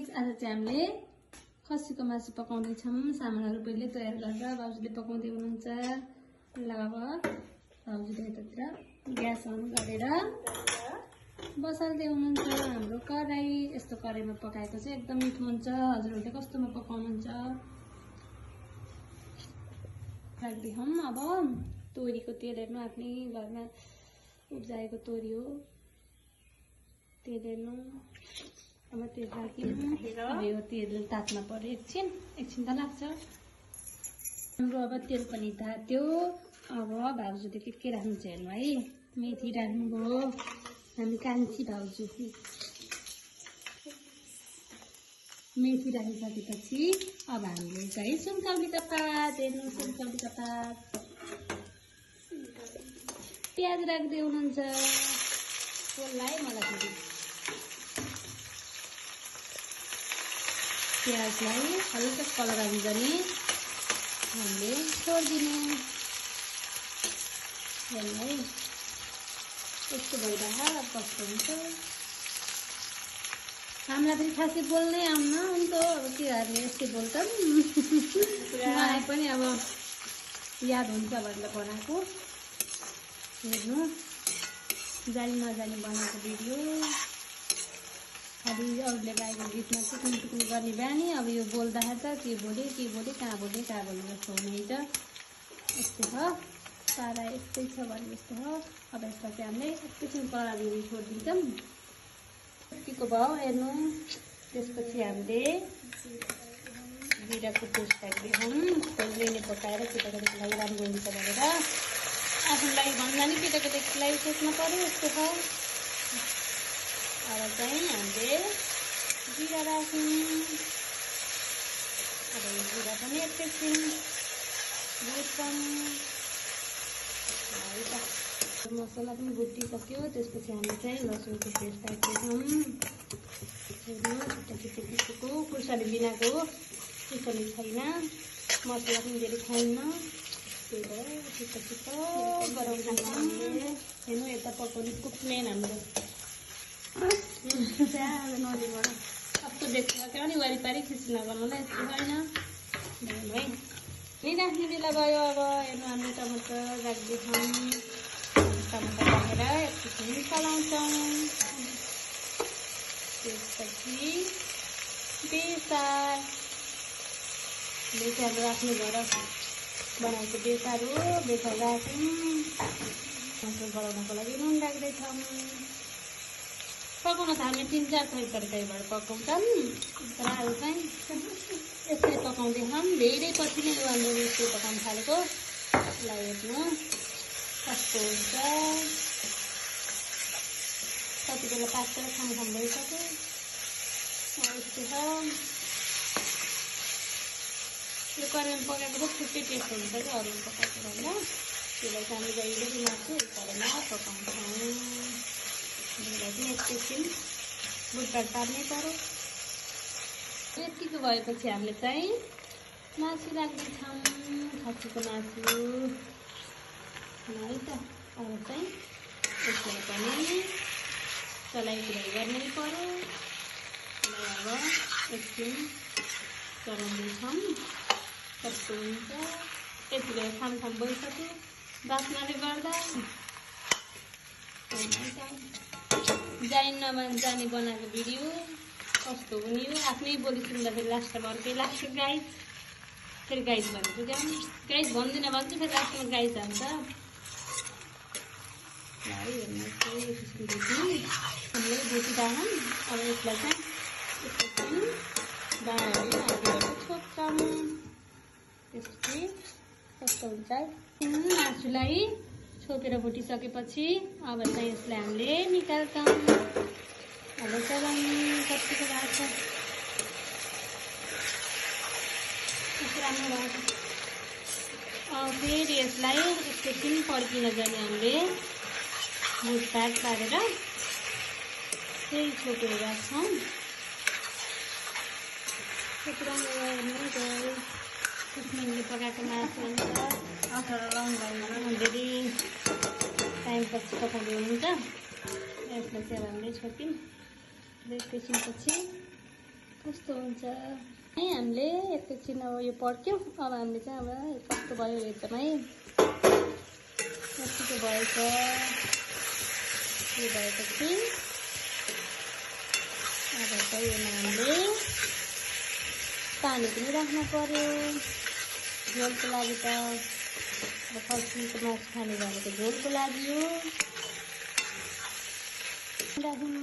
Guys, आज चाहिँ हामीले खसीको मासु पकाउँदैछौँ। सामानहरू पहिले तयार गरेर बाबुजीले पकाउँदै हुनुहुन्छ। ल अब बाबुजीले यतातिर ग्यास अन गरेर बसाल्दै हुनुहुन्छ। हाम्रो कराई यस्तो कराईमा पकाएको चाहिँ एकदम मिठो हुन्छ। हजुरहरूले कस्तोमा पकाउनुहुन्छ राख्दियौँ। अब तोरीको तेल हेर्नु, आफ्नै घरमा उब्जाएको तोरी हो। तेल हेर्नु, अब तेल राखिनु। अब यो तेल तात्न पर्यो, एकछिन त लाग्छ। हाम्रो अब तेल पनि तात्यो। अब भाउजूले के राख्नुहुन्छ हेर्नु है। मेथी राख्नुभयो, हामी कान्छी भाउजू। मेथी राखिसकेपछि अब हामीले चाहिँ सुन्तौलीका पात हेर्नु, सुन्तौलीका पात, प्याज राख्दै हुनुहुन्छ। त्यसलाई मलाई फेरि प्याजलाई हल्का कलर आउँछ नि हामीले छोडिदिने। यसलाई यस्तो भइरहेको कस्तो हुन्छ। हामीलाई पनि खासै बोल्नै आउन अन्त अब के गर्ने, यस्तै बोल्छौँ। मलाई पनि अब याद हुन्छ भनेर बनाएको। हेर्नु, जानी नजानी बनाएको भिडियो। अलि अरूले गाएको गीतमा टुकुन गर्ने बानी। अब यो बोल्दाखेरि त के बोले कहाँ बोले जस्तो हुने त यस्तै छ। सारा यस्तै छ भने जस्तो हो। अब यसलाई चाहिँ हामीले एकैछिन कराइदिनु छोडिदिन्छौँ। के भयो हेर्नु। त्यसपछि हामीले जिराको पेस्ट राख्दियौँ। खोल्ने पकाएर केटाकेटीको लागि राम्रो हुन्छ भनेर, आफूलाई भन्दा नि केटाकेटीको लागि सोच्नु पर्यो। यस्तो छ। अब चाहिँ हामीले जिरा राख्यौँ। अब यो जिरा पनि एकैछिन भुट्छौँ। मसला पनि भुटिसक्यो। त्यसपछि हामीले चाहिँ लसुनको पेस्ट राख्दैछौँ। हेर्नु, छिटो पिसेको खुर्सानी बिनाको खुर्सानी छैन। मसला पनि धेरै खाइन्न, त्यही भएर छिटो गराउँछौँ। हेर्नु, यता पकाउने कुक्ने हाम्रो नदीबाट कस्तो देख्छ क्या नि, वरिपरि खिच्नु नगर्नुलाई। यस्तो होइन है। नि राख्ने बेला भयो। अब हेर्नु, हामीले टमाटर राख्दैछौँ। टमाटर राखेर एकछिन चलाउँछौँ। त्यसपछि बेसार राख्नु घर बनाएको बेसार हो। बेसार राख्यौँ। मसला गलाउनको लागि नुन राख्दैछौँ। पकाउन त हामी 3-4 तरिकाबाट पकाउँछौँ। तर अरू चाहिँ यस्तै पकाउँदैछौँ। धेरै पछि नै हाम्रो यस्तै पकाउनु थालेको। ल हेर्नु कस्तो हुन्छ। कति बेला पाक्छ, खाम भइसक्यो। यस्तो छ। यो कराईमा पकाएको त छुट्टै टेस्ट हुन्छ क्या अरूमा पकाएको भन्दा। त्यसलाई चाहिँ हामी जहिले मासु कराईमा पकाउँछौँ। त्यसलाई चाहिँ एकैछिन बुटबाट पार्नै पर्यो। यतिको भएपछि हामीले चाहिँ मासु राख्दैछौँ, खसीको मासु है त। अब चाहिँ यसलाई पनि चलाइपुराइ गर्नै पर्यो। अब एकछिन चलाउँदैछौँ। कस्तो हुन्छ। यति बेला खाम भइसक्यो बास्नाले गर्दा। जानी बनाएको भिडियो कस्तो हुने हो। आफ्नै बोली सुन्दाखेरि लास्टमा अर्कै लाग्छ। गाइस, फेरि गाइस भन्छु क्या, गाइस भन्दिनँ भन्छु, फेरि लास्टमा गाइस हान्छ। है हेर्नु, हामीले भुटिरहौँ। अब यसलाई चाहिँ एकछिन दानाहरू छोप्छौँ। त्यसपछि कस्तो हुन्छ मासुलाई छोपेर भुटिसकेपछि अब चाहिँ यसलाई हामीले निकाल्छौँ। अब चलाउनु कतिको भएको छ, कस्तो राम्रो भएको छ। फेरि यसलाई एकछिन पड्किन जाने हामीले भुटभाट पारेर फेरि छोपेर राख्छौँ। कति राम्रो हेर्नु। सुषमाले पकाएको मासु हुन्छ। अचार लाउनु भएन, धेरै टाइमपछि पकाउँदै हुनुहुन्छ। यसलाई चाहिँ हामीले छोप्यौँ। एकैछिनपछि कस्तो हुन्छ है। हामीले एकैछिन अब यो पड्क्यो, अब हामीले चाहिँ अब कस्तो भयो एकदमै यतिको भएछ। यो भएपछि अब चाहिँ यसमा हामीले पानी पनि राख्नु पर्यो झोलको लागि। त अब फर्सीको मासु खाने भनेको झोलको लागि हो। राख्नु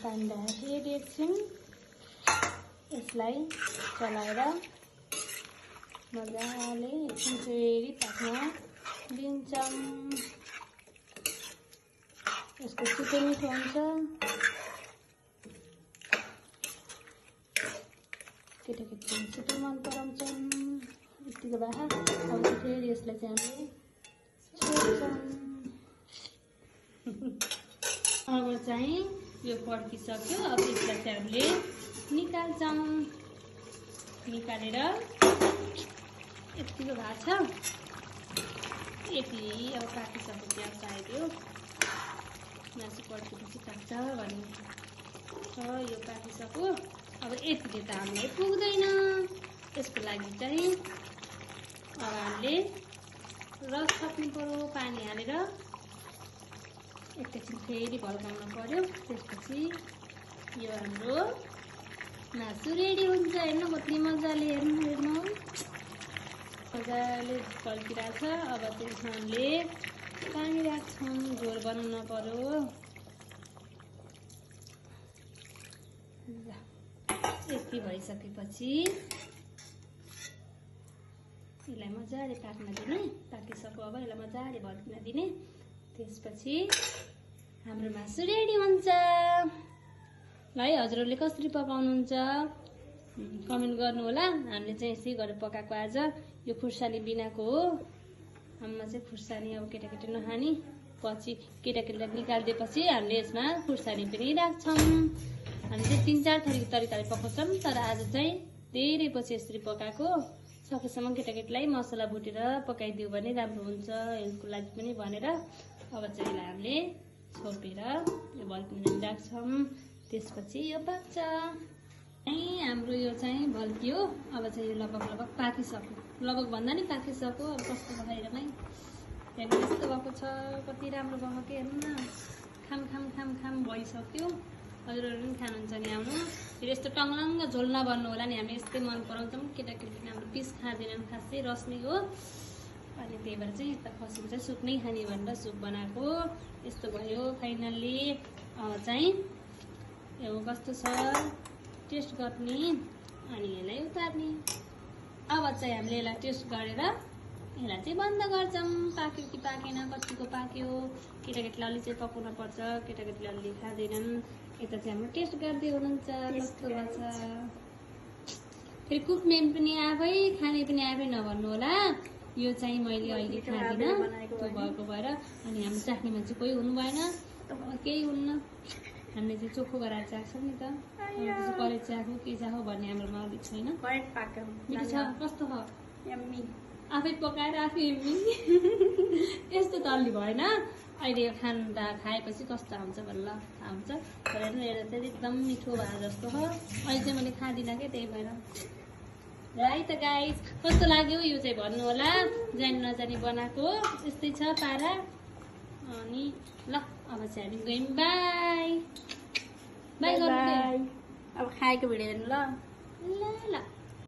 पानी राखेर एकछिन यसलाई चलाएर मजाले एकछिन फेरि पाक्न दिन्छौँ। यसको छिटो मिठो हुन्छ। केटाकेटी छिटो मन पराउँछन् यतिको भए। अब चाहिँ फेरि यसलाई चाहिँ हामीले छोड्छौँ। अब चाहिँ यो पड्किसक्यो। अब यसलाई चाहिँ हामीले निकाल्छौँ। निकालेर यतिको भएको छ। यति अब काटिसक्यो प्याज चाहियो। मासु पड्केपछि काट्छ भने यो काटिसक्यो। अब यतिले त हामीले पुग्दैन। यसको लागि चाहिँ अब हामीले रस थप्नु पर्यो पानी हालेर। एकैछिन फेरि भल्काउनु पर्यो। त्यसपछि यो हाम्रो मासु रेडी हुन्छ। हेर्नु कति मजाले हेर्नु मजाले पल्किरहेको छ। अब त्यसमा हामीले पानी राख्छौँ। झोल बनाउन पर्यो। यति भइसकेपछि यसलाई मजाले पाक्न दिने। पाकिसक्यो। अब यसलाई मजाले भल्किन दिने। त्यसपछि हाम्रो मासु रेडी हुन्छ। ल है, हजुरहरूले कसरी पकाउनुहुन्छ कमेन्ट गर्नु होला। हामीले चाहिँ यसै गरेर पकाएको आज। यो खुर्सानी बिनाको हो। आमा चाहिँ खुर्सानी अब केटाकेटी नखाने। पछि केटाकेटीलाई निकालिदिएपछि हामीले यसमा खुर्सानी पनि राख्छौँ। हामी चाहिँ 3-4 थरीको तरिकाले पकाउँछौँ। तर आज चाहिँ धेरै पछि यसरी पकाएको। सकेसम्म केटाकेटीलाई मसला भुटेर पकाइदियो भने राम्रो हुन्छ हेल्थको लागि पनि भनेर। अब चाहिँ यसलाई हामीले छोपेर यो भल्किन राख्छौँ। त्यसपछि यो पाक्छ। हाम्रो यो चाहिँ भल्कियो। अब चाहिँ यो लगभग पाकिसक्यो। लगभग भन्दा नि पाकिसक्यो। अब कस्तो बाहिरमै हेर्नु यस्तो भएको छ। कति राम्रो भएको के हेर्नु न। खाम खाम खाम खाम भइसक्यो। हजुरहरू पनि खानुहुन्छ नि आउनु। फेरि यस्तो टङ्लङ्ग झोल नबन्नु होला नि। हामी यस्तै मन पराउँछौँ। केटाकेटी हाम्रो पिस खाँदैनन् खासै रस नै हो। अनि त्यही भएर चाहिँ यता खसीको चाहिँ सुप नै खाने भनेर सुप बनाएको। यस्तो भयो फाइनल्ली। अब चाहिँ यो कस्तो छ टेस्ट गर्ने अनि यसलाई उतार्ने। अब चाहिँ हामीले यसलाई टेस्ट गरेर यसलाई चाहिँ बन्द गर्छौँ। पाक्यो कि पाकेन, कतिको पाक्यो। केटाकेटीलाई अलि चाहिँ पकाउन पर्छ। केटाकेटीले अलि खाँदैनन्। यता चाहिँ हाम्रो टेस्ट गर्दै हुनुहुन्छ कस्तो भएको छ। फेरि कुक्ने पनि आफै खाने पनि आफै नभन्नु होला। यो चाहिँ मैले अहिले खाँदिनँ त्यो भएको भएर। अनि हाम्रो चाख्ने मान्छे कोही हुनु भएन। केही हुन्न। हामीले चाहिँ चोखो गराएर चाख्छौँ नि त। कलेज चाखो के चाखो भन्ने हाम्रोमा अलिक छैन। मिठो छ कस्तो छ आफै पकाएर आफै यस्तो त अलि भएन। अहिले यो खाएपछि कस्तो आउँछ भन्ला थाहा हुन्छ। तर हेर्नु चाहिँ एकदम मिठो भए जस्तो हो। अहिले चाहिँ मैले खाँदिनँ क्या त्यही भएर। र है त गाइस कस्तो लाग्यो यो चाहिँ भन्नु होला। जानी नजानी बनाएको यस्तै छ पारा। अनि ल अब चाहिँ हामी गयौँ। बाई बाई गर्नु। अब खाएको भिडियो हेर्नु ल ल।